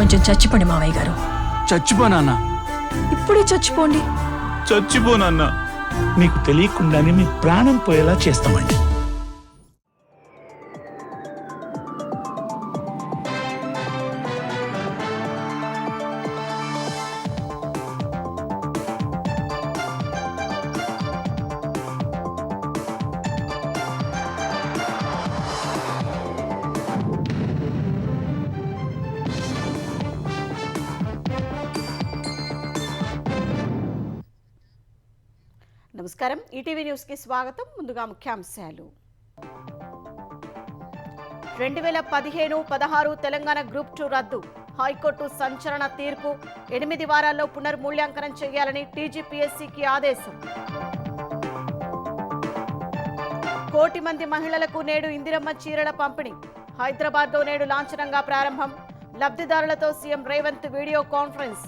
కొంచెం చచ్చిపోండి మావయ్య గారు. చచ్చిపోనా? ఇప్పుడే చచ్చిపోండి. చచ్చిపోనన్నా. మీకు తెలియకుండానే మీ ప్రాణం పోయేలా చేస్తామండి. నమస్కారం, ఈటీవీ న్యూస్ కి స్వాగతం. ముందుగా ముఖ్యాంశాలు. 2015-16 తెలంగాణ గ్రూప్ 2 రద్దు. హైకోర్టు సంచలన తీర్పు. 8 వారాల్లో పునర్మూల్యాంకనం చేయాలని టీజీపీఎస్సీకి ఆదేశం. 1 కోటి మంది మహిళలకు నేడు ఇందిరమ్మ చీరల పంపిణీ. హైదరాబాద్లో నేడు లాంఛనంగా ప్రారంభం. లబ్ధిదారులతో సీఎం రేవంత్ వీడియో కాన్ఫరెన్స్.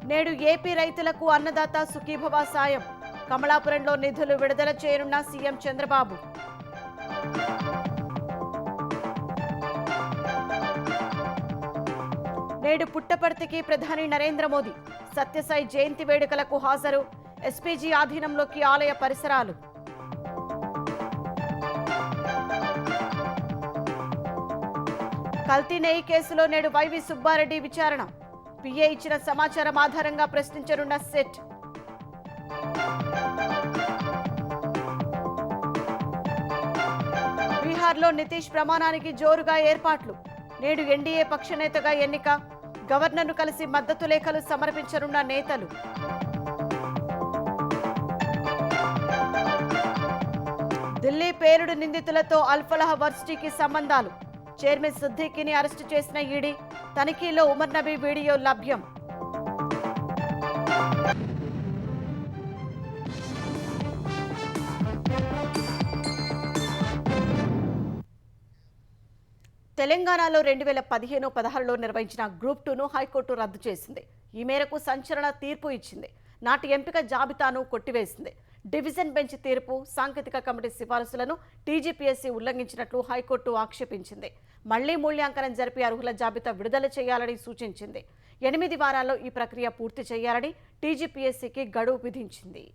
నేడు ఏపీ రైతులకు అన్నదాత సుఖీభవ సాయం. కమలాపురంలో నిధులు విడుదల చేయనున్న సీఎం చంద్రబాబు. నేడు పుట్టపర్తికి ప్రధాని నరేంద్ర మోదీ. సత్యసాయి జయంతి వేడుకలకు హాజరు. ఎస్పీజీ ఆధీనంలోకి ఆలయ పరిసరాలు. కల్తీ నెయ్యి కేసులో నేడు వైవి సుబ్బారెడ్డి విచారణ. పిఏ ఇచ్చిన సమాచారం ఆధారంగా ప్రశ్నించనున్న సెట్. బీహార్లో నితీష్ ప్రమాణానికి జోరుగా ఏర్పాట్లు. నేడు ఎన్డీఏ పక్ష నేతగా ఎన్నిక. గవర్నర్ను కలిసి మద్దతు లేఖలు సమర్పించనున్న నేతలు. ఢిల్లీ పేలుడు నిందితులతో అల్ఫలాహ్ వర్సిటీకి సంబంధాలు. చైర్మన్ సిద్దికీని అరెస్టు చేసిన ఈడీ. తనిఖీలో ఉమర్ నబీ వీడియో లభ్యం. తెలంగాణలో 2015-16లో నిర్వహించిన గ్రూప్ 2ను హైకోర్టు రద్దు చేసింది. ఈ మేరకు సంచలన తీర్పు ఇచ్చింది. నాటి ఎంపిక జాబితాను కొట్టివేసింది. డివిజన్ బెంచ్ తీర్పు, సాంకేతిక కమిటీ సిఫారసులను టీజీపీఎస్సీ ఉల్లంఘించినట్లు హైకోర్టు ఆక్షేపించింది. మళ్లీ మూల్యాంకనం జరిపి అర్హుల జాబితా విడుదల చేయాలని సూచించింది. 8 వారాల్లో ఈ ప్రక్రియ పూర్తి చేయాలని టీజీపీఎస్సీకి గడువు విధించింది.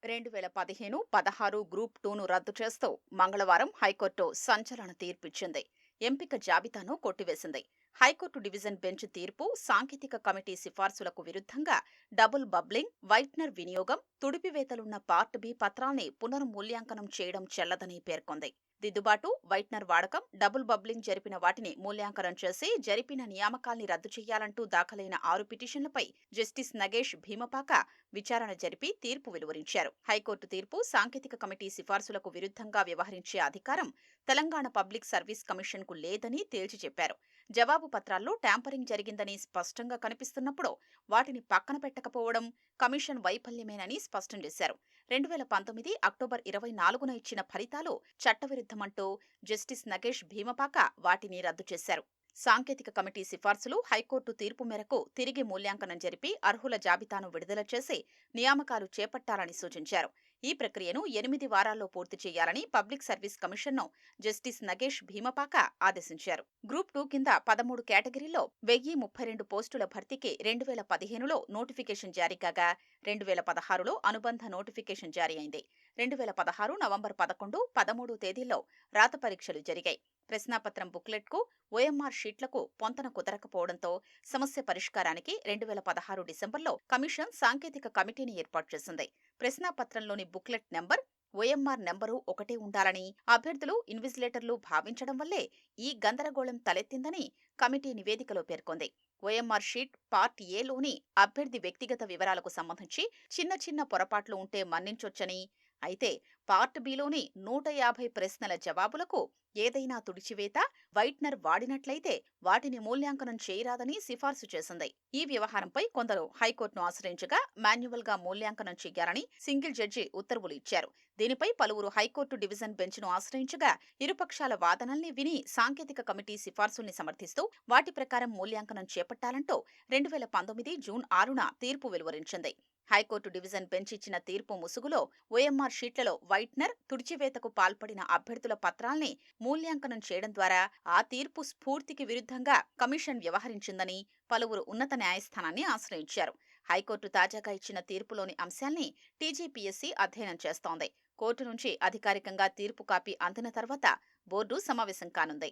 2015-16 గ్రూప్ 2ను రద్దు చేస్తూ మంగళవారం హైకోర్టు సంచలన తీర్పిచ్చింది. ఎంపిక జాబితాను కొట్టివేసింది. హైకోర్టు డివిజన్ బెంచ్ తీర్పు, సాంకేతిక కమిటీ సిఫార్సులకు విరుద్ధంగా డబుల్ బబ్లింగ్, వైట్నర్ వినియోగం, తుడిపివేతలున్న పార్ట్ బి పత్రాల్ని పునర్మూల్యాంకనం చేయడం చెల్లదని పేర్కొంది. దిద్దుబాటు, వైట్నర్ వాడకం, డబుల్ బబ్లింగ్ జరిపిన వాటిని మూల్యాంకనం చేసి జరిపిన నియామకాల్ని రద్దు చేయాలంటూ దాఖలైన 6 పిటిషన్లపై జస్టిస్ నగేష్ భీమపాక విచారణ జరిపి తీర్పు వెలువరించారు. హైకోర్టు తీర్పు, సాంకేతిక కమిటీ సిఫార్సులకు విరుద్ధంగా వ్యవహరించే అధికారం తెలంగాణ పబ్లిక్ సర్వీస్ కమిషన్కు లేదని తేల్చి చెప్పారు. జవాబు పత్రాల్లో ట్యాంపరింగ్ జరిగిందని స్పష్టంగా కనిపిస్తున్నప్పుడు వాటిని పక్కన పెట్టకపోవడం కమిషన్ వైఫల్యమేనని స్పష్టం చేశారు. 2019 అక్టోబర్ 24న ఇచ్చిన ఫలితాలు చట్టవిరుద్ధమంటూ జస్టిస్ నగేష్ భీమపాక వాటిని రద్దు చేశారు. సాంకేతిక కమిటీ సిఫార్సులు హైకోర్టు తీర్పు మేరకు తిరిగి మూల్యాంకనం జరిపి అర్హుల జాబితాను విడుదల చేసి నియామకాలు చేపట్టాలని సూచించారు. ఈ ప్రక్రియను 8 వారాల్లో పూర్తి చేయాలని పబ్లిక్ సర్వీస్ కమిషన్ను జస్టిస్ నగేష్ భీమపాక ఆదేశించారు. గ్రూప్ 2 కింద 13 కేటగిరీల్లో 1032 పోస్టుల భర్తీకి 2015లో నోటిఫికేషన్ జారీ కాగా 2016లో అనుబంధ నోటిఫికేషన్ జారీ అయింది. 2016 నవంబర్ 11, 13 తేదీల్లో రాత పరీక్షలు జరిగాయి. ప్రశ్నాపత్రం బుక్లెట్కు, ఓఎంఆర్ షీట్లకు పొంతన కుదరకపోవడంతో సమస్య పరిష్కారానికి 2016 డిసెంబర్లో కమిషన్ సాంకేతిక కమిటీని ఏర్పాటు చేసింది. ప్రశ్నాపత్రంలోని బుక్లెట్ నెంబర్, ఓఎంఆర్ నెంబరు ఒకటే ఉండాలని అభ్యర్థులు, ఇన్విజిలేటర్లు భావించడం వల్లే ఈ గందరగోళం తలెత్తిందని కమిటీ నివేదికలో పేర్కొంది. ఓఎంఆర్ షీట్ పార్ట్ ఏలోని అభ్యర్థి వ్యక్తిగత వివరాలకు సంబంధించి చిన్న చిన్న పొరపాట్లు ఉంటే మన్నించొచ్చని, అయితే పార్ట్ బిలోని 150 ప్రశ్నల జవాబులకు ఏదైనా తుడిచివేత, వైట్నర్ వాడినట్లయితే వాటిని మూల్యాంకనం చేయరాదని సిఫార్సు చేసింది. ఈ వ్యవహారంపై కొందరు హైకోర్టును ఆశ్రయించగా మాన్యువల్గా మూల్యాంకనం చేయాలని సింగిల్ జడ్జి ఉత్తర్వులు ఇచ్చారు. దీనిపై పలువురు హైకోర్టు డివిజన్ బెంచ్ను ఆశ్రయించగా ఇరుపక్షాల వాదనల్ని విని సాంకేతిక కమిటీ సిఫార్సుల్ని సమర్థిస్తూ వాటి ప్రకారం మూల్యాంకనం చేపట్టాలంటూ 2019 జూన్ 6న తీర్పు వెలువరించింది. హైకోర్టు డివిజన్ బెంచ్ ఇచ్చిన తీర్పు ముసుగులో ఓఎంఆర్ షీట్లలో వైట్నర్, తుడిచివేతకు పాల్పడిన అభ్యర్థుల పత్రాల్ని మూల్యాంకనం చేయడం ద్వారా ఆ తీర్పు స్ఫూర్తికి విరుద్ధంగా కమిషన్ వ్యవహరించిందని పలువురు ఉన్నత న్యాయస్థానాన్ని ఆశ్రయించారు. హైకోర్టు తాజాగా ఇచ్చిన తీర్పులోని అంశాల్ని టీజీపీఎస్సీ అధ్యయనం చేస్తోంది. కోర్టు నుంచి అధికారికంగా తీర్పు కాపీ అందిన తర్వాత బోర్డు సమావేశం కానుంది.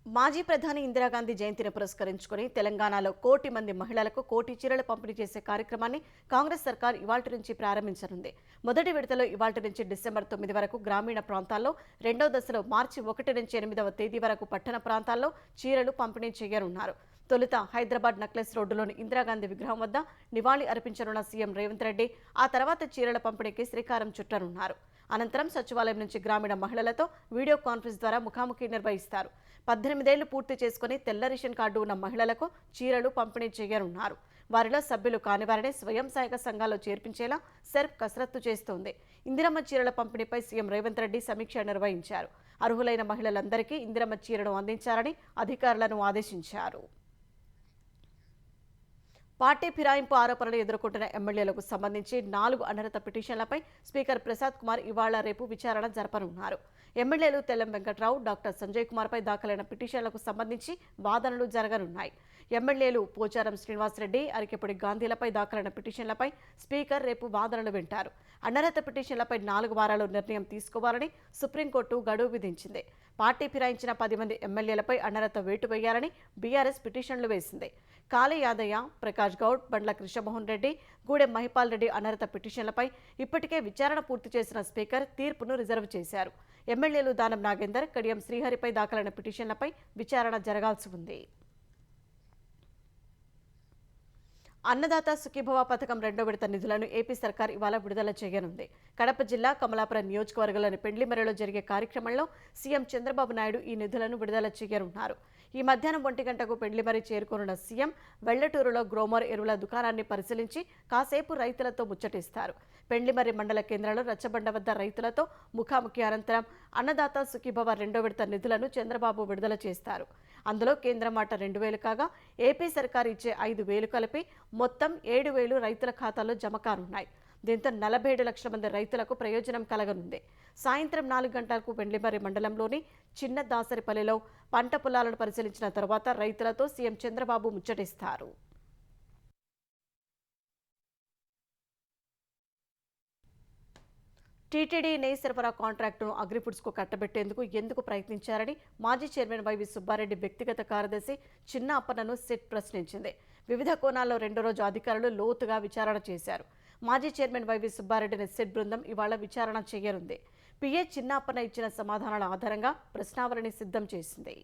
మాజీ ప్రధాని ఇందిరాగాంధీ జయంతిని పురస్కరించుకుని తెలంగాణలో 1 కోటి మంది మహిళలకు 1 కోటి చీరలు పంపిణీ చేసే కార్యక్రమాన్ని కాంగ్రెస్ సర్కార్ ఇవాల్టి నుంచి ప్రారంభించనుంది. మొదటి విడతలో ఇవాల్టి నుంచి డిసెంబర్ 9 వరకు గ్రామీణ ప్రాంతాల్లో, రెండో దశలో మార్చి 1 నుంచి 8వ తేదీ వరకు పట్టణ ప్రాంతాల్లో చీరలు పంపిణీ చేయనున్నారు. తొలుత హైదరాబాద్ నక్లెస్ రోడ్డులోని ఇందిరాగాంధీ విగ్రహం వద్ద నివాళి అర్పించనున్న సీఎం రేవంత్ రెడ్డి ఆ తర్వాత చీరల పంపిణీకి శ్రీకారం చుట్టనున్నారు. అనంతరం సచివాలయం నుంచి గ్రామీణ మహిళలతో వీడియో కాన్ఫరెన్స్ ద్వారా ముఖాముఖి నిర్వహిస్తారు. 18 ఏళ్లు పూర్తి చేసుకుని తెల్ల రేషన్ కార్డు ఉన్న మహిళలకు చీరలు పంపిణీ చేయనున్నారు. వారిలో సభ్యులు కానివారిని స్వయం సహాయక సంఘాల్లో చేర్పించేలా సెర్ప్ కసరత్తు చేస్తోంది. ఇందిరమ్మ చీరల పంపిణీపై సీఎం రేవంత్ రెడ్డి సమీక్ష నిర్వహించారు. అర్హులైన మహిళలందరికీ ఇందిరమ్మ చీరను అందించాలని అధికారులను ఆదేశించారు. పార్టీ ఫిరాయింపు ఆరోపణలు ఎదుర్కొంటున్న ఎమ్మెల్యేలకు సంబంధించి 4 అనర్హత పిటిషన్లపై స్పీకర్ ప్రసాద్ కుమార్ ఇవాళ రేపు విచారణ జరపనున్నారు. ఎమ్మెల్యేలు తెల్లం వెంకట్రావు, డాక్టర్ సంజయ్ కుమార్పై దాఖలైన పిటిషన్లకు సంబంధించి వాదనలు జరగనున్నాయి. ఎమ్మెల్యేలు పోచారం శ్రీనివాసరెడ్డి, అరికెపూడి గాంధీలపై దాఖలైన పిటిషన్లపై స్పీకర్ రేపు వాదనలు వింటారు. అనర్హత పిటిషన్లపై 4 వారాల్లో నిర్ణయం తీసుకోవాలని సుప్రీంకోర్టు గడువు విధించింది. పార్టీ ఫిరాయించిన 10 మంది ఎమ్మెల్యేలపై అనర్హత వేటు వేయాలని బీఆర్ఎస్ పిటిషన్లు వేసింది. కాళీ యాదయ్య, ప్రకాష్ గౌడ్, బండ్ల కృష్ణమోహన్ రెడ్డి, గూడెం మహిపాల్ రెడ్డి అనర్హత పిటిషన్లపై ఇప్పటికే విచారణ పూర్తి చేసిన స్పీకర్ తీర్పును రిజర్వ్ చేశారు. ఎమ్మెల్యేలు దానం నాగేందర్, కడియం శ్రీహరిపై దాఖలైన పిటిషన్లపై విచారణ జరగాల్సి ఉంది. అన్నదాత సుఖీభవ పథకం 2వ విడత నిధులను ఏపీ సర్కార్ ఇవాళ విడుదల చేయనుంది. కడప జిల్లా కమలాపురం నియోజకవర్గంలోని పెండ్లిమర్రిలో జరిగే కార్యక్రమంలో సీఎం చంద్రబాబు నాయుడు ఈ నిధులను విడుదల చేయనున్నారు. ఈ మధ్యాహ్నం 1 గంటకు పెండ్లిమర్రి చేరుకోనున్న సీఎం వెళ్లటూరులో గ్రోమర్ ఎరువుల దుకాణాన్ని పరిశీలించి కాసేపు రైతులతో ముచ్చటిస్తారు. పెండ్లిమర్రి మండల కేంద్రంలో రచ్చబండ వద్ద రైతులతో ముఖాముఖి అనంతరం అన్నదాత సుఖీభవ 2వ విడత నిధులను చంద్రబాబు విడుదల చేస్తారు. అందులో కేంద్రం మాట 2,000 కాగా ఏపీ సర్కార్ ఇచ్చే 5,000 కలిపి మొత్తం 7,000 రైతుల ఖాతాలో జమ కానున్నాయి. దీంతో 47 లక్షల మంది రైతులకు ప్రయోజనం కలగనుంది. సాయంత్రం 4 గంటలకు పెండ్లిమర్రి మండలంలోని చిన్న దాసరిపల్లిలో పంట పొలాలను పరిశీలించిన తర్వాత రైతులతో సీఎం చంద్రబాబు ముచ్చటిస్తారు. టీటీడీ నెయ్యి సరఫరా కాంట్రాక్టును అగ్రిఫుడ్స్కు కట్టబెట్టేందుకు ఎందుకు ప్రయత్నించారని మాజీ చైర్మన్ వైవి సుబ్బారెడ్డి వ్యక్తిగత కార్యదర్శి చిన్న అప్పన్నను సిట్ ప్రశ్నించింది. వివిధ కోణాల్లో 2వ రోజు అధికారులు లోతుగా విచారణ చేశారు. మాజీ చైర్మన్ వైవి సుబ్బారెడ్డిని సిట్ బృందం ఇవాళ విచారణ చేయనుంది. పిఏ చిన్న అప్పన్న ఇచ్చిన సమాధానాల ఆధారంగా ప్రశ్నావళిని సిద్ధం చేసింది.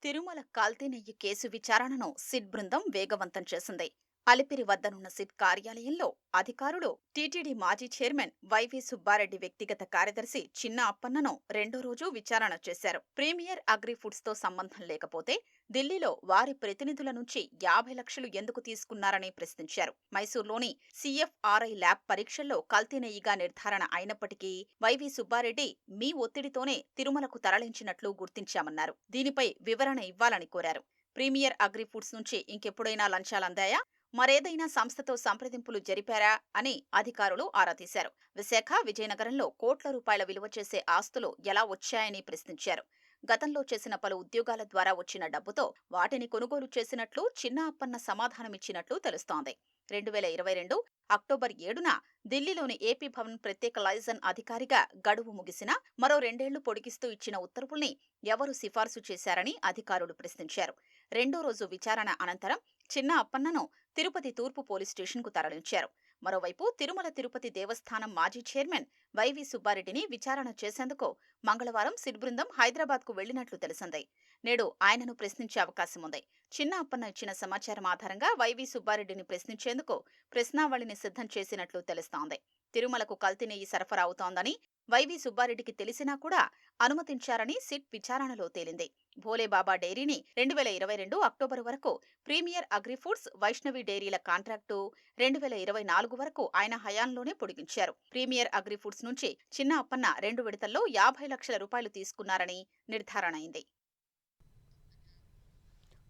తిరుమల కల్తీ నెయ్యి కేసు విచారణను సిట్ బృందం వేగవంతం చేసింది. అలిపిరి వద్దనున్న సిట్ కార్యాలయంలో అధికారులు టీటీడీ మాజీ చైర్మన్ వైవి సుబ్బారెడ్డి వ్యక్తిగత కార్యదర్శి చిన్న అప్పన్నను 2వ రోజు విచారణ చేశారు. ప్రీమియర్ అగ్రి ఫుడ్స్ తో సంబంధం లేకపోతే ఢిల్లీలో వారి ప్రతినిధుల నుంచి 50 లక్షలు ఎందుకు తీసుకున్నారని ప్రశ్నించారు. మైసూర్లోని సిఎఫ్ఆర్ఐ ల్యాబ్ పరీక్షల్లో కల్తీ నెయ్యిగా నిర్ధారణ అయినప్పటికీ వైవి సుబ్బారెడ్డి మీ ఒత్తిడితోనే తిరుమలకు తరలించినట్లు గుర్తించామన్నారు. దీనిపై వివరణ ఇవ్వాలని కోరారు. ప్రీమియర్ అగ్రి ఫుడ్స్ నుంచి ఇంకెప్పుడైనా లంచాలందాయా, మరేదైనా సంస్థతో సంప్రదింపులు జరిపారా అని అధికారులు ఆరా తీశారు. విశాఖ, విజయనగరంలో కోట్ల రూపాయల విలువ చేసే ఆస్తులు ఎలా వచ్చాయని ప్రశ్నించారు. గతంలో చేసిన పలు ఉద్యోగాల ద్వారా వచ్చిన డబ్బుతో వాటిని కొనుగోలు చేసినట్లు చిన్న అప్పన్న సమాధానమిచ్చినట్లు తెలుస్తోంది. 2022 అక్టోబర్ 7న ఢిల్లీలోని ఏపీ భవన్ ప్రత్యేక లైజన్ అధికారిగా గడువు ముగిసినా మరో 2 ఏళ్లు పొడిగిస్తూ ఇచ్చిన ఉత్తర్వుల్ని ఎవరు సిఫార్సు చేశారని అధికారులు ప్రశ్నించారు. 2వ రోజు విచారణ అనంతరం చిన్న అప్పన్నను తిరుపతి తూర్పు పోలీస్ స్టేషన్కు తరలించారు. మరోవైపు తిరుమల తిరుపతి దేవస్థానం మాజీ చైర్మన్ వైవి సుబ్బారెడ్డిని విచారణ చేసేందుకు మంగళవారం సిట్ బృందం హైదరాబాద్కు వెళ్లినట్లు తెలిసింది. నేడు ఆయనను ప్రశ్నించే అవకాశం ఉంది. చిన్న అప్పన్న ఇచ్చిన సమాచారం ఆధారంగా వైవి సుబ్బారెడ్డిని ప్రశ్నించేందుకు ప్రశ్నావళిని సిద్ధం చేసినట్లు తెలుస్తోంది. తిరుమలకు కల్తీ నెయ్యి సరఫరా అవుతోందని వైవి సుబ్బారెడ్డికి తెలిసినా కూడా అనుమతించారని సిట్ విచారణలో తేలింది. భోలేబాబా డైరీని 2022 అక్టోబర్ వరకు ప్రీమియర్ అగ్రిఫుడ్స్, వైష్ణవి డైరీల కాంట్రాక్టు 2024 వరకు ఆయన హయాంలోనే పొడిగించారు. ప్రీమియర్ అగ్రిఫుడ్స్ నుంచి చిన్న అప్పన్న 2 విడతల్లో 50 లక్షల రూపాయలు తీసుకున్నారని నిర్ధారణ అయింది.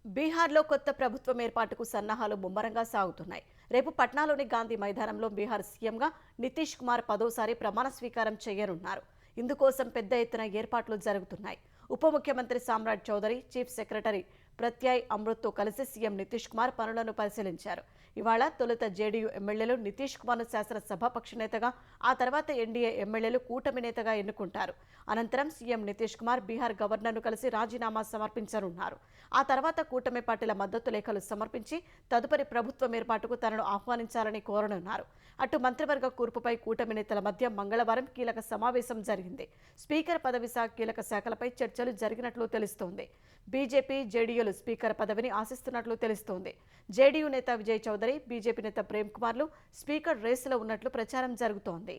బీహార్లో కొత్త ప్రభుత్వం ఏర్పాటుకు సన్నాహాలు ముమ్మరంగా సాగుతున్నాయి. రేపు పట్నాలోని గాంధీ మైదానంలో బీహార్ సీఎంగా నితీష్ కుమార్ 10వ ప్రమాణ స్వీకారం చేయనున్నారు. ఇందుకోసం పెద్ద ఎత్తున ఏర్పాట్లు జరుగుతున్నాయి. ఉప ముఖ్యమంత్రి సామ్రాట్ చౌదరి, చీఫ్ సెక్రటరీ ప్రత్యయ్ అమృత్తో కలిసి సీఎం నితీష్ కుమార్ పనులను పరిశీలించారు. ఇవాళ తొలుత జేడీయూ ఎమ్మెల్యేలు నితీష్ కుమార్ను శాసనసభాపక్ష నేతగా, ఆ తర్వాత ఎన్డీఏ ఎమ్మెల్యేలు కూటమి నేతగా ఎన్నుకుంటారు. అనంతరం సీఎం నితీష్ కుమార్ బీహార్ గవర్నర్ను కలిసి రాజీనామా సమర్పించనున్నారు. ఆ తర్వాత కూటమి పార్టీల మద్దతు లేఖలు సమర్పించి తదుపరి ప్రభుత్వం ఏర్పాటుకు తనను ఆహ్వానించాలని కోరనున్నారు. అటు మంత్రివర్గ కూర్పుపై కూటమి నేతల మధ్య మంగళవారం కీలక సమావేశం జరిగింది. స్పీకర్ పదవి కీలక శాఖలపై చర్చలు జరిగినట్లు తెలుస్తోంది. బీజేపీ, జేడీయూలు స్పీకర్ పదవిని ఆశిస్తున్నట్లు తెలుస్తోంది. జేడీయూ నేత విజయ్ చౌదరి, బీజేపీ నేత ప్రేమ్ కుమార్లు స్పీకర్ రేసులో ఉన్నట్లు ప్రచారం జరుగుతోంది.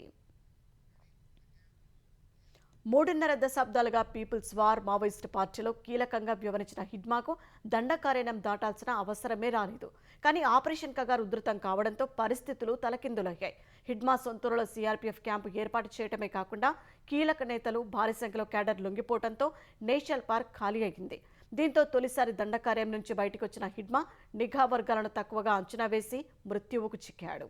3.5 దశాబ్దాలుగా పీపుల్స్ వార్ మావోయిస్టు పార్టీలో కీలకంగా వ్యవహరించిన హిడ్మాకు దండకారణ్యం దాటాల్సిన అవసరమే రాలేదు. కానీ ఆపరేషన్ కగార్ ఉధృతం కావడంతో పరిస్థితులు తలకిందులయ్యాయి. హిడ్మా సొంతూరులో సీఆర్పీఎఫ్ క్యాంపు ఏర్పాటు చేయడమే కాకుండా కీలక నేతలు, భారీ సంఖ్యలో క్యాడర్ లొంగిపోవడంతో నేషనల్ పార్క్ ఖాళీ అయింది. దీంతో తొలిసారి దండకార్యం నుంచి బయటకు వచ్చిన హిడ్మా నిఘా వర్గాలను తక్కువగా అంచనా వేసి మృత్యువుకు చిక్కాడు.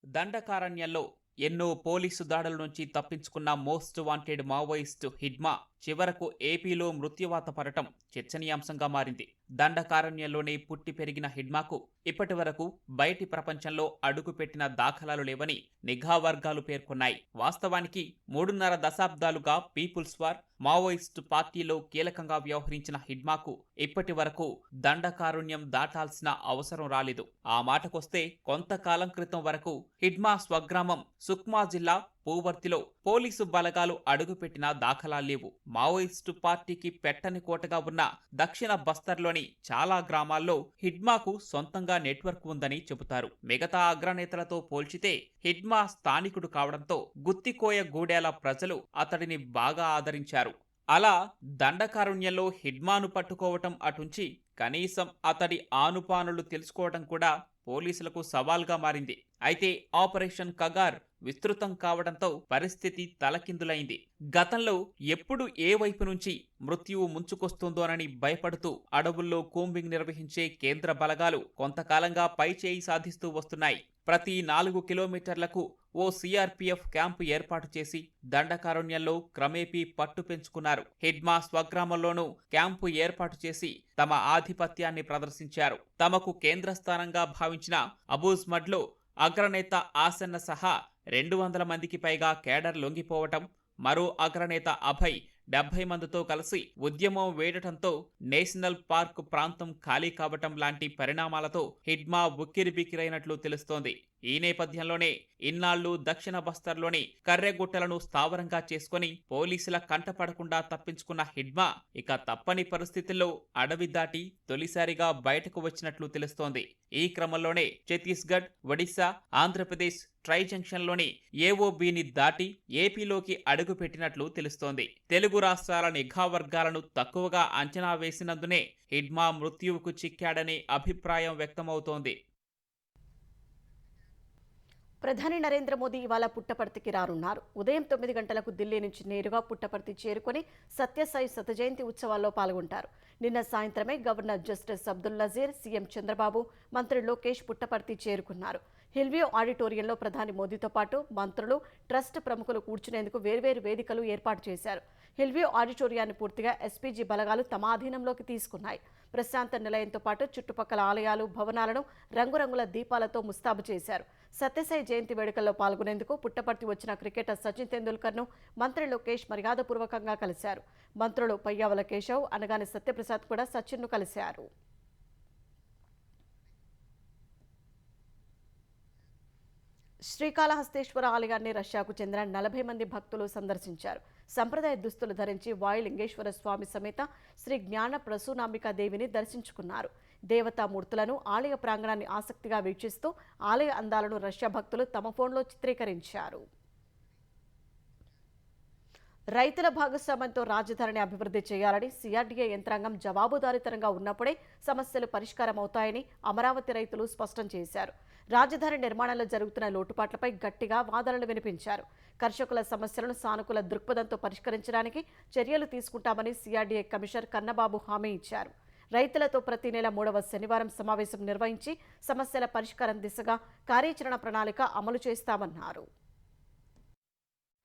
దండకారణ్యంలో ఎన్నో పోలీసు దాడుల నుంచి తప్పించుకున్న మోస్ట్ వాంటెడ్ మావోయిస్టు హిడ్మా చివరకు ఏపీలో మృత్యువాత పడటం చర్చనీయాంశంగా మారింది. దండకారణ్యంలోనే పుట్టి పెరిగిన హిడ్మాకు ఇప్పటి వరకు బయటి ప్రపంచంలో అడుగుపెట్టిన దాఖలాలు లేవని నిఘా వర్గాలు పేర్కొన్నాయి. వాస్తవానికి 3.5 దశాబ్దాలుగా పీపుల్స్ వార్ మావోయిస్టు పార్టీలో కీలకంగా వ్యవహరించిన హిడ్మాకు ఇప్పటి వరకు దండకారుణ్యం దాటాల్సిన అవసరం రాలేదు. ఆ మాటకొస్తే కొంతకాలం క్రితం వరకు హిడ్మా స్వగ్రామం సుక్మా జిల్లా పూవర్తిలో పోలీసు బలగాలు అడుగుపెట్టిన దాఖలాలు లేవు. మావోయిస్టు పార్టీకి పెట్టని కోటగా ఉన్న దక్షిణ బస్తర్లోని చాలా గ్రామాల్లో హిడ్మాకు సొంతంగా నెట్వర్క్ ఉందని చెబుతారు. మిగతా అగ్రనేతలతో పోల్చితే హిడ్మా స్థానికుడు కావడంతో గుత్తికోయ గూడేల ప్రజలు అతడిని బాగా ఆదరించారు. అలా దండకారుణ్యంలో హిడ్మాను పట్టుకోవటం అటుంచి కనీసం అతడి ఆనుపానులు తెలుసుకోవడం కూడా పోలీసులకు సవాల్గా మారింది. అయితే ఆపరేషన్ కగార్ విస్తృతం కావడంతో పరిస్థితి తలకిందులైంది. గతంలో ఎప్పుడు ఏ వైపు నుంచి మృత్యువు ముంచుకొస్తుందోనని భయపడుతూ అడవుల్లో కూంబింగ్ నిర్వహించే కేంద్ర బలగాలు కొంతకాలంగా పైచేయి సాధిస్తూ వస్తున్నాయి. ప్రతి 4 కిలోమీటర్లకు ఓ సీఆర్పీఎఫ్ క్యాంపు ఏర్పాటు చేసి దండకారణ్యంలో క్రమేపీ పట్టు పెంచుకున్నారు. హిడ్మా స్వగ్రామంలోనూ క్యాంపు ఏర్పాటు చేసి తమ ఆధిపత్యాన్ని ప్రదర్శించారు. తమకు కేంద్రస్థానంగా భావించిన అబూజ్మడ్లో అగ్రనేత ఆసన్న సహా 200 మందికి పైగా కేడర్ లొంగిపోవటం, మరో అగ్రనేత అభయ్ 70 మందితో కలిసి ఉద్యమం వేడటంతో నేషనల్ పార్క్ ప్రాంతం ఖాళీ కావటం లాంటి పరిణామాలతో హిడ్మా ఉక్కిరిబిక్కిరైనట్లు తెలుస్తోంది. ఈ నేపథ్యంలోనే ఇన్నాళ్లు దక్షిణ బస్తర్లోని కర్రెగుట్టలను స్థావరంగా చేసుకుని పోలీసుల కంటపడకుండా తప్పించుకున్న హిడ్మా ఇక తప్పని పరిస్థితుల్లో అడవి దాటి తొలిసారిగా బయటకు వచ్చినట్లు తెలుస్తోంది. ఈ క్రమంలోనే ఛత్తీస్గఢ్, ఒడిశా, ఆంధ్రప్రదేశ్ ట్రై జంక్షన్లోని ఏఓబీని దాటి ఏపీలోకి అడుగుపెట్టినట్లు తెలుస్తోంది. తెలుగు రాష్ట్రాల నిఘా వర్గాలను తక్కువగా అంచనా వేసినందునే హిడ్మా మృత్యువుకు చిక్కాడనే అభిప్రాయం వ్యక్తమవుతోంది. ప్రధాని నరేంద్ర మోదీ ఇవాళ పుట్టపర్తికి రానున్నారు. ఉదయం 9 గంటలకు ఢిల్లీ నుంచి నేరుగా పుట్టపర్తి చేరుకుని సత్యసాయి శత జయంతి ఉత్సవాల్లో పాల్గొంటారు. నిన్న సాయంత్రమే governor justice Abdul Nazeer, CM Chandrababu, మంత్రి లోకేష్ పుట్టపర్తి చేరుకున్నారు. హిల్వ్యూ ఆడిటోరియంలో ప్రధాని మోదీతో పాటు మంత్రులు, ట్రస్ట్ ప్రముఖులు కూర్చునేందుకు వేర్వేరు వేదికలు ఏర్పాటు చేశారు. హిల్వ్యూ ఆడిటోరియాన్ని పూర్తిగా ఎస్పీజీ బలగాలు తమ ఆధీనంలోకి తీసుకున్నాయి. ప్రశాంత నిలయంతో పాటు చుట్టుపక్కల ఆలయాలు, భవనాలను రంగురంగుల దీపాలతో ముస్తాబు చేశారు. సత్యసాయి జయంతి వేడుకల్లో పాల్గొనేందుకు పుట్టపర్తి వచ్చిన క్రికెటర్ సచిన్ తెందూల్కర్ను మంత్రి లోకేష్ మర్యాదపూర్వకంగా కలిశారు. మంత్రులు పయ్యావుల కేశవ్, అనగాని సత్యప్రసాద్ కూడా సచిన్ను కలిశారు. శ్రీకాళహస్తేశ్వర ఆలయాన్ని రష్యాకు చెందిన 40 మంది భక్తులు సందర్శించారు. సంప్రదాయ దుస్తులు ధరించి వాయులింగేశ్వర స్వామి సమేత శ్రీ జ్ఞాన ప్రసూనాంబికా దేవిని దర్శించుకున్నారు. దేవతామూర్తులను, ఆలయ ప్రాంగణాన్ని ఆసక్తిగా వీక్షిస్తూ ఆలయ అందాలను రష్యా భక్తులు తమ ఫోన్లో చిత్రీకరించారు. రైతుల భాగస్వామ్యంతో రాజధానిని అభివృద్ధి చేయాలని సిఆర్డీఏ యంత్రాంగం జవాబుదారీతనంగా ఉన్నప్పుడే సమస్యలు పరిష్కారం అవుతాయని అమరావతి రైతులు స్పష్టం చేశారు. రాజధాని నిర్మాణంలో జరుగుతున్న లోటుపాట్లపై గట్టిగా వాదనలు వినిపించారు. కర్షకుల సమస్యలను సానుకూల దృక్పథంతో పరిష్కరించడానికి చర్యలు తీసుకుంటామని సిఆర్డీఏ కమిషనర్ కన్నబాబు హామీ ఇచ్చారు. రైతులతో ప్రతి నెల 3వ శనివారం సమావేశం నిర్వహించి సమస్యల పరిష్కారం దిశగా కార్యాచరణ ప్రణాళిక అమలు చేస్తామన్నారు.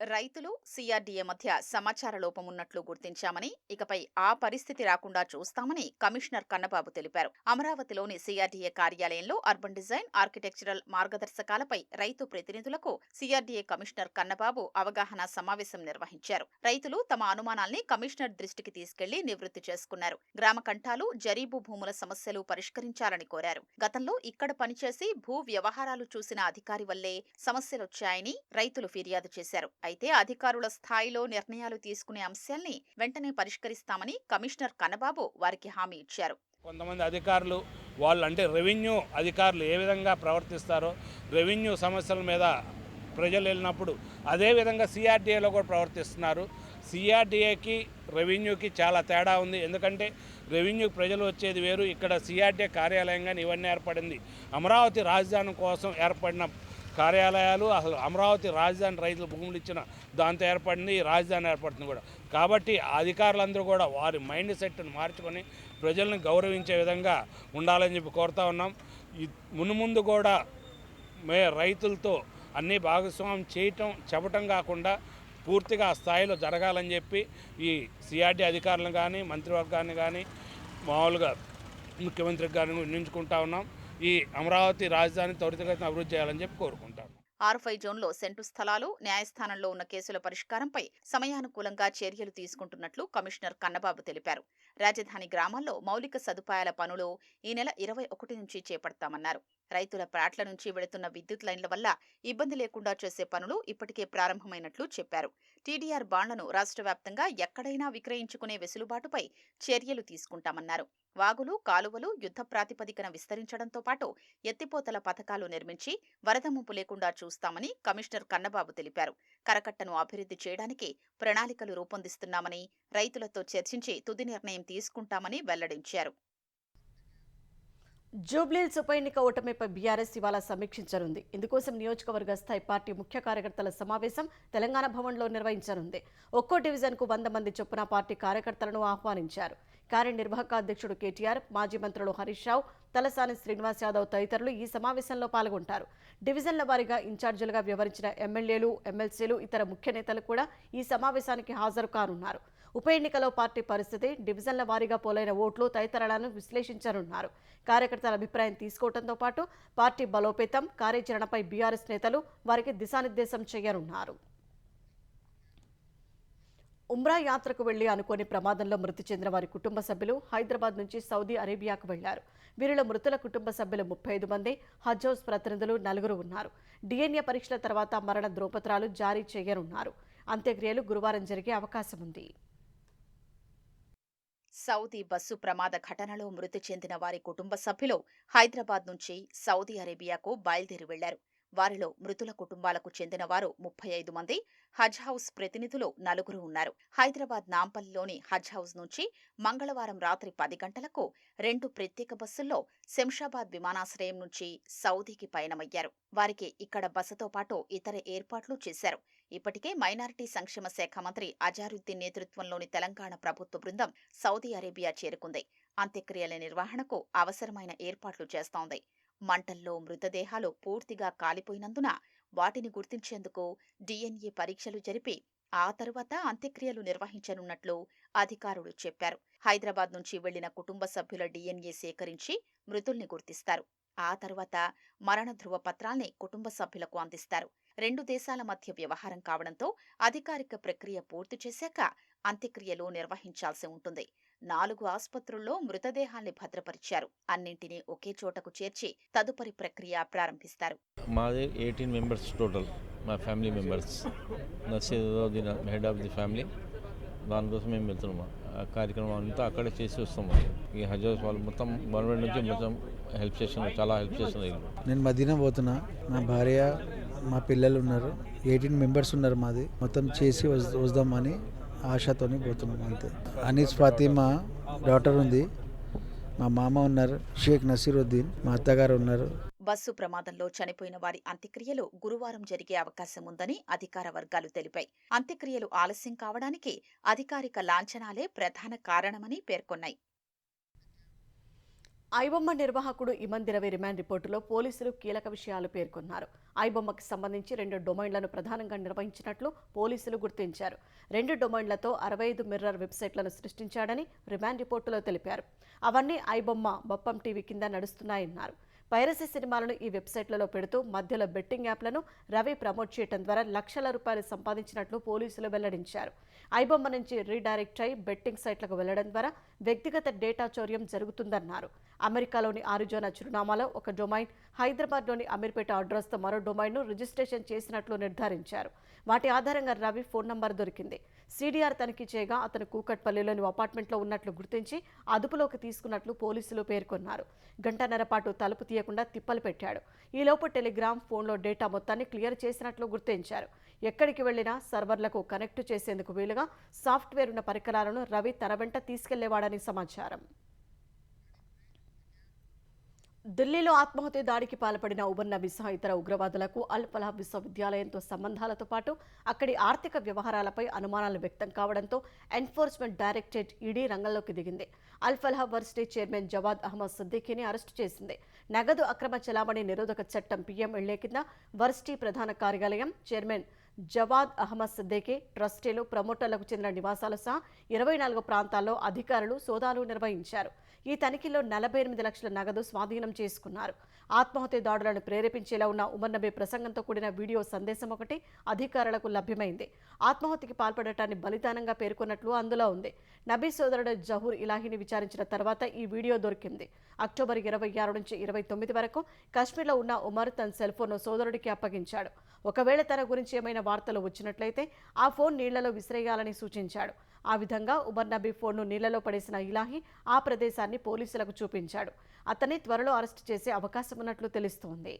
రైతులు సిఆర్డీఏ మధ్య సమాచార లోపం ఉన్నట్లు గుర్తించామని, ఇకపై ఆ పరిస్థితి రాకుండా చూస్తామని కమిషనర్ కన్నబాబు తెలిపారు. అమరావతిలోని సిఆర్డీఏ కార్యాలయంలో అర్బన్ డిజైన్, ఆర్కిటెక్చరల్ మార్గదర్శకాలపై రైతు ప్రతినిధులకు సిఆర్డీఏ కమిషనర్ కన్నబాబు అవగాహన సమావేశం నిర్వహించారు. రైతులు తమ అనుమానాల్ని కమిషనర్ దృష్టికి తీసుకెళ్లి నివృత్తి చేసుకున్నారు. గ్రామ కంఠాలు, జరీబు భూముల సమస్యలు పరిష్కరించాలని కోరారు. గతంలో ఇక్కడ పనిచేసి భూ వ్యవహారాలు చూసిన అధికారి వల్లే సమస్యలొచ్చాయని రైతులు ఫిర్యాదు చేశారు. అయితే అధికారుల స్థాయిలో నిర్ణయాలు తీసుకునే అంశాల్ని వెంటనే పరిష్కరిస్తామని కమిషనర్ కన్నబాబు వారికి హామీ ఇచ్చారు. కొంతమంది అధికారులు వాళ్ళు అంటే రెవెన్యూ అధికారులు ఏ విధంగా ప్రవర్తిస్తారో, రెవెన్యూ సమస్యల మీద ప్రజలు వెళ్ళినప్పుడు అదే విధంగా సిఆర్డీఏలో కూడా ప్రవర్తిస్తున్నారు. సిఆర్డీఏకి రెవెన్యూకి చాలా తేడా ఉంది. ఎందుకంటే రెవెన్యూ ప్రజలు వచ్చేది వేరు, ఇక్కడ సిఆర్డీఏ కార్యాలయంగా ఇవన్నీ ఏర్పడింది. అమరావతి రాజధాని కోసం ఏర్పడిన కార్యాలయాలు, అసలు అమరావతి రాజధాని రైతులు భూములు ఇచ్చిన దాంతో ఏర్పడింది, ఈ రాజధాని ఏర్పడుతుంది కూడా. కాబట్టి అధికారులందరూ కూడా వారి మైండ్ సెట్ను మార్చుకొని ప్రజలను గౌరవించే విధంగా ఉండాలని చెప్పి కోరుతా ఉన్నాం. మున్ముందు కూడా రైతులతో అన్ని భాగస్వామ్యం చెప్పటం కాకుండా పూర్తిగా ఆ స్థాయిలో జరగాలని చెప్పి ఈ సిఆర్డీ అధికారులను కానీ, మంత్రివర్గాన్ని కానీ, మామూలుగా ముఖ్యమంత్రికి కానీ వినియోగించుకుంటా ఉన్నాం. ఈ అమరావతి రాజధాని త్వరితగతిన అభివృద్ధి చేయాలని చెప్పి కోరుకుంటాం. R5 జోన్లో సెంటు స్థలాలు, న్యాయస్థానంలో ఉన్న కేసుల పరిష్కారంపై సమయానుకూలంగా చర్యలు తీసుకుంటున్నట్లు కమిషనర్ కన్నబాబు తెలిపారు. రాజధాని గ్రామాల్లో మౌలిక సదుపాయాల పనులు ఈ నెల 21 నుంచి చేపడతామన్నారు. రైతుల ప్లాట్ల నుంచి వెళుతున్న విద్యుత్ లైన్ల వల్ల ఇబ్బంది లేకుండా చేసే పనులు ఇప్పటికే ప్రారంభమైనట్లు చెప్పారు. టీడీఆర్ బాండ్లను రాష్ట్ర వ్యాప్తంగా ఎక్కడైనా విక్రయించుకునే వెసులుబాటుపై చర్యలు తీసుకుంటామన్నారు. వాగులు, కాలువలు యుద్ధ ప్రాతిపదికన విస్తరించడంతో పాటు ఎత్తిపోతల పథకాలు నిర్మించి వరద ముంపు లేకుండా చూస్తామని కమిషనర్ కన్నబాబు తెలిపారు. కరకట్టను అభివృద్ధి చేయడానికి ప్రణాళికలు రూపొందిస్తున్నామని, రైతులతో చర్చించి తుది నిర్ణయం తీసుకుంటామని వెల్లడించారు. జూబ్లీహిల్స్ ఉప ఎన్నిక ఓటమిపై బీఆర్ఎస్ ఇవాళ సమీక్షించనుంది. ఇందుకోసం నియోజకవర్గ స్థాయి పార్టీ ముఖ్య కార్యకర్తల సమావేశం తెలంగాణ భవన్లో నిర్వహించనుంది. ఒక్కో డివిజన్కు 100 మంది చొప్పున పార్టీ కార్యకర్తలను ఆహ్వానించారు. కార్యనిర్వాహక అధ్యక్షుడు కేటీఆర్, మాజీ మంత్రులు హరీష్ రావు, తలసాని శ్రీనివాస్ యాదవ్ తదితరులు ఈ సమావేశంలో పాల్గొంటారు. డివిజన్ల వారీగా ఇన్ఛార్జీలుగా వ్యవహరించిన ఎమ్మెల్యేలు, ఎమ్మెల్సీలు, ఇతర ముఖ్య నేతలు కూడా ఈ సమావేశానికి హాజరు కానున్నారు. ఉప ఎన్నికలో పార్టీ పరిస్థితి, డివిజన్ల వారీగా పోలైన ఓట్లు తదితరాలను విశ్లేషించనున్నారు. కార్యకర్తల అభిప్రాయం తీసుకోవడంతో పాటు పార్టీ బలోపేతం, కార్యాచరణపై బీఆర్ఎస్ నేతలు వారికి దిశానిర్దేశం చేయనున్నారు. ఉమ్రా యాత్రకు వెళ్లి అనుకోని ప్రమాదంలో మృతి చెందిన వారి కుటుంబ సభ్యులు హైదరాబాద్ నుంచి సౌదీ అరేబియాకు వెళ్లారు. వీరిలో మృతుల కుటుంబ సభ్యులు 35 మంది, హజ్ హౌస్ ప్రతినిధులు 4 ఉన్నారు. DNA పరీక్షల తర్వాత మరణ ధ్రువపత్రాలు జారీ చేయనున్నారు. అంత్యక్రియలు గురువారం జరిగే అవకాశం ఉంది. సౌదీ బస్సు ప్రమాద ఘటనలో మృతి చెందిన వారి కుటుంబ సభ్యులు హైదరాబాద్ నుంచి సౌదీ అరేబియాకు బయలుదేరి వెళ్లారు. వారిలో మృతుల కుటుంబాలకు చెందిన వారు 35 మంది, హజ్ హౌస్ ప్రతినిధులు 4 ఉన్నారు. హైదరాబాద్ నాంపల్లిలోని హజ్ హౌస్ నుంచి మంగళవారం రాత్రి 10 గంటలకు 2 ప్రత్యేక బస్సుల్లో శంషాబాద్ విమానాశ్రయం నుంచి సౌదీకి పయనమయ్యారు. వారికి ఇక్కడ బసతో పాటు ఇతర ఏర్పాట్లు చేశారు. ఇప్పటికే మైనారిటీ సంక్షేమ శాఖ మంత్రి అజారుద్దీన్ నేతృత్వంలోని తెలంగాణ ప్రభుత్వ బృందం సౌదీ అరేబియా చేరుకుంది. అంత్యక్రియల నిర్వహణకు అవసరమైన ఏర్పాట్లు చేస్తోంది. మంటల్లో మృతదేహాలు పూర్తిగా కాలిపోయినందున వాటిని గుర్తించేందుకు DNA పరీక్షలు జరిపి ఆ తరువాత అంత్యక్రియలు నిర్వహించనున్నట్లు అధికారులు చెప్పారు. హైదరాబాద్ నుంచి వెళ్లిన కుటుంబ సభ్యుల DNA సేకరించి మృతుల్ని గుర్తిస్తారు. ఆ తరువాత మరణ ధ్రువ పత్రాల్ని కుటుంబ సభ్యులకు అందిస్తారు. 2 దేశాల మధ్య వ్యవహారం కావడంతో అధికారిక ప్రక్రియ పూర్తి చేశాక అంత్యక్రియలు నిర్వహించాల్సి ఉంటుంది. 4 ఆసుపత్రుల్లో మృతదేహాల్ని భద్రపరిచారు. అన్నింటినీ ఒకే చోటకు చేర్చి తదుపరి ప్రక్రియ ప్రారంభిస్తారు. మాది 18 మెంబర్స్ టోటల్, మా family members. Naseeruddin head of the family. దానికోసం మేము వెళ్తున్నాము. ఆ కార్యక్రమం అంతా అక్కడే చేసి వస్తాము. ఈ హజ్ హౌస్ వాళ్ళు మొత్తం గవర్నమెంట్ నుంచి మొత్తం హెల్ప్ చేస్తున్నారు, చాలా హెల్ప్ చేస్తున్నారు. నేను మదీనా పోతున్నా, నా భార్య, మా పిల్లలు ఉన్నారు. 18 మెంబర్స్ ఉన్నారు. మాది మొత్తం చేసి వద్దామని ఆశతోని పోతున్నాం అంతే. అనీస్ ఫాతిమా డాటర్ ఉంది, మా మామ ఉన్నారు, షేక్ నసీరుద్దీన్, మా అత్తగారు ఉన్నారు. బస్సు ప్రమాదంలో చనిపోయిన వారి అంత్యక్రియలు గురువారం జరిగే అవకాశం ఉందని అధికార వర్గాలు తెలిపాయి. అంత్యక్రియలు ఆలస్యం కావడానికి అధికారిక లాంఛనాలే ప్రధాన కారణమని పేర్కొన్నాయి. ఐబొమ్మ నిర్వాహకుడు ఇమంద్ రవి రిమాండ్ రిపోర్టులో పోలీసులు కీలక విషయాలు పేర్కొన్నారు. ఐబొమ్మకు సంబంధించి 2 డొమైన్లను ప్రధానంగా నిర్వహించినట్లు పోలీసులు గుర్తించారు. 2 డొమైన్లతో 65 మిర్రర్ వెబ్సైట్లను సృష్టించాడని రిమాండ్ రిపోర్టులో తెలిపారు. అవన్నీ ఐబొమ్మ బొప్పం టీవీ కింద నడుస్తున్నాయన్నారు. పైరసీ సినిమాలను ఈ వెబ్సైట్లలో పెడుతూ మధ్యలో బెట్టింగ్ యాప్లను రవి ప్రమోట్ చేయడం ద్వారా లక్షల రూపాయలు సంపాదించినట్లు పోలీసులు వెల్లడించారు. ఐబొమ్మ నుంచి రీడైరెక్ట్ అయి బెట్టింగ్ సైట్లకు వెళ్లడం ద్వారా వ్యక్తిగత డేటా చౌర్యం జరుగుతుందన్నారు. అమెరికాలోని ఆరిజోనా చిరునామాలో ఒక డొమైన్, హైదరాబాద్లోని అమీర్పేట అడ్రస్తో మరో డొమైన్ను రిజిస్ట్రేషన్ చేసినట్లు నిర్ధారించారు. వాటి ఆధారంగా రవి ఫోన్ నంబర్ దొరికింది. సిడిఆర్ తనిఖీ చేయగా అతను కూకట్పల్లిలోని అపార్ట్మెంట్లో ఉన్నట్లు గుర్తించి అదుపులోకి తీసుకున్నట్లు పోలీసులు పేర్కొన్నారు. గంటన్నర పాటు తలుపు తీయకుండా తిప్పలు పెట్టాడు. ఈలోపు టెలిగ్రామ్, ఫోన్లో డేటా మొత్తాన్ని క్లియర్ చేసినట్లు గుర్తించారు. ఎక్కడికి వెళ్లినా సర్వర్లకు కనెక్ట్ చేసేందుకు వీలుగా సాఫ్ట్వేర్ ఉన్న పరికరాలను రవి తన వెంట తీసుకెళ్లేవాడని సమాచారం. ఢిల్లీలో ఆత్మాహుతి దాడికి పాల్పడిన ఉమర్ నబీ సహా ఇతర ఉగ్రవాదులకు అల్ ఫలాహ్ విశ్వవిద్యాలయంతో సంబంధాలతో పాటు అక్కడి ఆర్థిక వ్యవహారాలపై అనుమానాలు వ్యక్తం కావడంతో ఎన్ఫోర్స్మెంట్ డైరెక్టరేట్ ఈడీ రంగంలోకి దిగింది. అల్ ఫలాహ్ వర్సిటీ చైర్మన్ జవాద్ అహ్మద్ సిద్దికీని అరెస్టు చేసింది. నగదు అక్రమ చలామణి నిరోధక చట్టం PMLA కింద వర్సిటీ ప్రధాన కార్యాలయం, చైర్మన్ జవాద్ అహ్మద్ సిద్దికీ, ట్రస్టీలు, ప్రమోటర్లకు చెందిన నివాసాలు సహా 24 ప్రాంతాల్లో అధికారులు సోదాలు నిర్వహించారు. ఈ తనిఖీలో 48 లక్షల నగదు స్వాధీనం చేసుకున్నారు. ఆత్మాహుతి దాడులను ప్రేరేపించేలా ఉన్న ఉమర్ నబీ ప్రసంగంతో కూడిన వీడియో సందేశం ఒకటి అధికారులకు లభ్యమైంది. ఆత్మాహుతికి పాల్పడటాన్ని బలిదానంగా పేర్కొన్నట్లు అందులో ఉంది. నబీ సోదరుడు జహూర్ ఇలాహీని విచారించిన తర్వాత ఈ వీడియో దొరికింది. అక్టోబర్ 26 నుంచి 29 వరకు కశ్మీర్లో ఉన్న ఉమర్ తన సెల్ ఫోన్ను సోదరుడికి అప్పగించాడు. ఒకవేళ తన గురించి ఏమైనా వార్తలు వచ్చినట్లయితే ఆ ఫోన్ నీళ్లలో విసిరేయాలని సూచించాడు. ఆ విధంగా ఉమర్ నబీ ఫోన్ను నీళ్లలో పడేసిన ఇలాహీ ఆ ప్రదేశాన్ని పోలీసులకు చూపించాడు. అతన్ని త్వరలో అరెస్టు చేసే అవకాశం ఉన్నట్లు తెలుస్తోంది.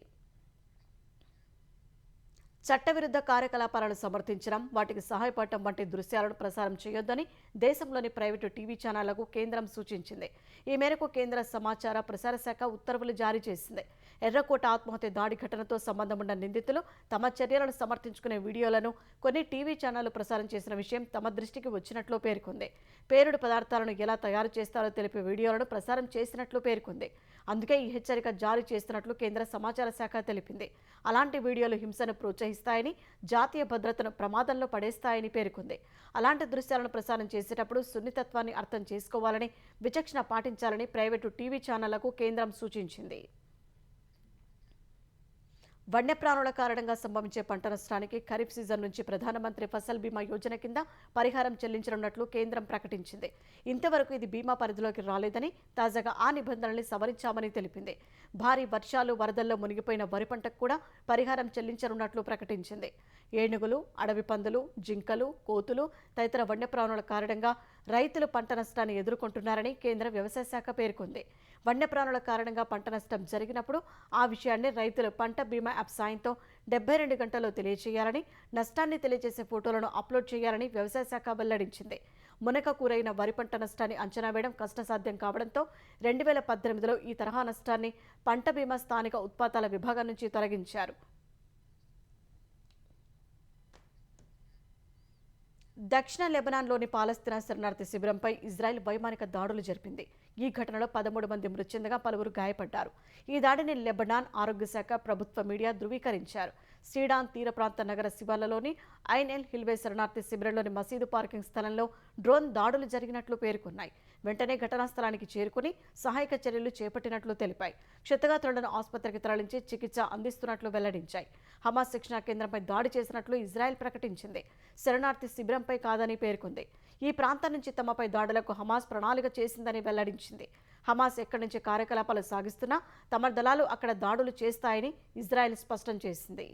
చట్టవిరుద్ధ కార్యకలాపాలను సమర్థించడం, వాటికి సహాయపడటం వంటి దృశ్యాలను ప్రసారం చేయొద్దని దేశంలోని ప్రైవేటు టీవీ ఛానళ్లకు కేంద్రం సూచించింది. ఈ మేరకు కేంద్ర సమాచార ప్రసార శాఖ ఉత్తర్వులు జారీ చేసింది. ఎర్రకోట ఆత్మహత్య దాడి ఘటనతో సంబంధం ఉన్న నిందితులు తమ చర్యలను సమర్థించుకునే వీడియోలను కొన్ని టీవీ ఛానళ్లు ప్రసారం చేసిన విషయం తమ దృష్టికి వచ్చినట్లు పేర్కొంది. పేలుడు పదార్థాలను ఎలా తయారు చేస్తారో తెలిపే వీడియోలను ప్రసారం చేసినట్లు పేర్కొంది. అందుకే ఈ హెచ్చరిక జారీ చేస్తున్నట్లు కేంద్ర సమాచార శాఖ తెలిపింది. అలాంటి వీడియోలు హింసను ప్రోత్సహిస్తాయని, జాతీయ భద్రతను ప్రమాదంలో పడేస్తాయని పేర్కొంది. అలాంటి దృశ్యాలను ప్రసారం చేసేటప్పుడు సున్నితత్వాన్ని అర్థం చేసుకోవాలని, విచక్షణ పాటించాలని ప్రైవేటు టీవీ ఛానళ్లకు కేంద్రం సూచించింది. వన్యప్రాణుల కారణంగా సంభవించే పంట నష్టానికి ఖరీఫ్ సీజన్ నుంచి ప్రధానమంత్రి ఫసల్ బీమా యోజన కింద పరిహారం చెల్లించనున్నట్లు కేంద్రం ప్రకటించింది. ఇంతవరకు ఇది బీమా పరిధిలోకి రాలేదని, తాజాగా ఆ నిబంధనల్ని సవరించామని తెలిపింది. భారీ వర్షాలు, వరదల్లో మునిగిపోయిన వరి పంటకు కూడా పరిహారం చెల్లించనున్నట్లు ప్రకటించింది. ఏనుగులు, అడవి పందులు, జింకలు, కోతులు తదితర వన్యప్రాణుల కారణంగా రైతులు పంట నష్టాన్ని ఎదుర్కొంటున్నారని కేంద్ర వ్యవసాయ శాఖ పేర్కొంది. వన్యప్రాణుల కారణంగా పంట నష్టం జరిగినప్పుడు ఆ విషయాన్ని రైతులు పంట బీమా యాప్ సాయంతో 72 గంటల్లో తెలియజేయాలని, నష్టాన్ని తెలియజేసే ఫోటోలను అప్లోడ్ చేయాలని వ్యవసాయ శాఖ వెల్లడించింది. మునక కూరైన వరి పంట నష్టాన్ని అంచనా వేయడం కష్టసాధ్యం కావడంతో 2018లో ఈ తరహా నష్టాన్ని పంట బీమా స్థానిక ఉత్పాదాల విభాగం నుంచి తొలగించారు. దక్షిణ లెబనాన్లోని పాలస్తీనా శరణార్థి శిబిరంపై ఇజ్రాయెల్ వైమానిక దాడులు జరిపింది. ఈ ఘటనలో 13 మంది మృతి చెందగా పలువురు గాయపడ్డారు. ఈ దాడిని లెబనాన్ ఆరోగ్య శాఖ, ప్రభుత్వ మీడియా ధృవీకరించారు. సీడాన్ తీర ప్రాంత నగర శివార్లలోని ఐన్ ఎల్ హిల్వే శరణార్థి శిబిరంలోని మసీదు పార్కింగ్ స్థలంలో డ్రోన్ దాడులు జరిగినట్లు పేర్కొన్నాయి. వెంటనే ఘటనా స్థలానికి చేరుకుని సహాయక చర్యలు చేపట్టినట్లు తెలిపాయి. క్షతగాత్రులను ఆసుపత్రికి తరలించి చికిత్స అందిస్తున్నట్లు వెల్లడించాయి. హమాస్ శిక్షణా కేంద్రంపై దాడి చేసినట్లు ఇజ్రాయెల్ ప్రకటించింది. శరణార్థి శిబిరంపై కాదని పేర్కొంది. ఈ ప్రాంతం నుంచి తమపై దాడులకు హమాస్ ప్రణాళిక చేసిందని వెల్లడించింది. హమాస్ ఎక్కడి నుంచి కార్యకలాపాలు సాగిస్తున్నా తమ దళాలు అక్కడ దాడులు చేస్తాయని ఇజ్రాయెల్ స్పష్టం చేసింది.